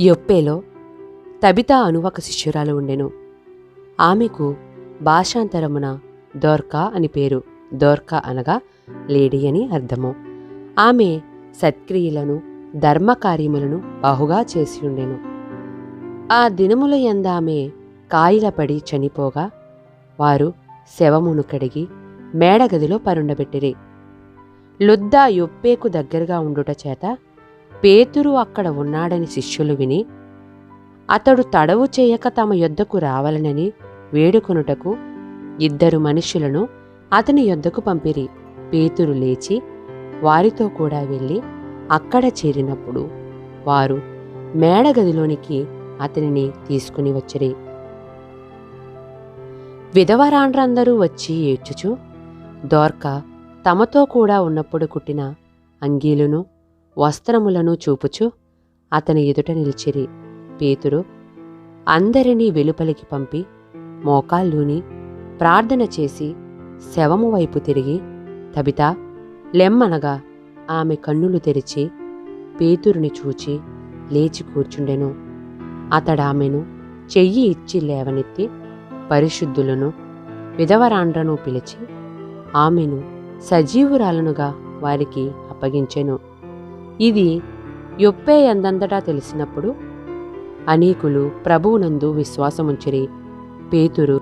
యొప్పేలో Tabitha అను ఒక శిష్యురాలు ఉండెను. ఆమెకు భాషాంతరమున దోర్కా అని పేరు. దోర్కా అనగా లేడీ అని అర్థము. ఆమె సత్క్రియలను ధర్మకార్యములను బహుగా చేసియుండెను. ఆ దినముల యందామె కాయిలపడి చనిపోగా వారు శవమును కడిగి మేడగదిలో పరుండబెట్టిరి. లొద్ద యొప్పేకు దగ్గరగా ఉండుట చేత పేతురు అక్కడ ఉన్నాడని శిష్యులు విని అతడు తడవు చేయక తమ యొద్దకు రావాలనని వేడుకొనుటకు 2 మనుష్యులను అతని యొద్దకు పంపిరి. పేతురు లేచి వారితో కూడా వెళ్ళి అక్కడ చేరినప్పుడు వారు మేడగదిలోనికి అతనిని తీసుకుని వచ్చిరి. విధవరాండ్రందరూ వచ్చి ఏడ్చుచు దోర్కా తమతో కూడా ఉన్నప్పుడు కుట్టిన అంగీలును వస్త్రములను చూపుచు అతని ఎదుట నిలిచిరి. పేతురు అందరినీ వెలుపలికి పంపి మోకాళ్ళూని ప్రార్థన చేసి శవము వైపు తిరిగి తబితా లెమ్మనగా ఆమె కన్నులు తెరిచి పేతురుని చూచి లేచి కూర్చుండెను. అతడామెను చెయ్యి ఇచ్చి లేవనెత్తి పరిశుద్ధులను విధవరాండ్రను పిలిచి ఆమెను సజీవురాలనుగా వారికి అప్పగించెను. ఇది యొప్పే యందంతటా తెలిసినప్పుడు అనేకులు ప్రభువునందు విశ్వాసముంచిరి. పేతురు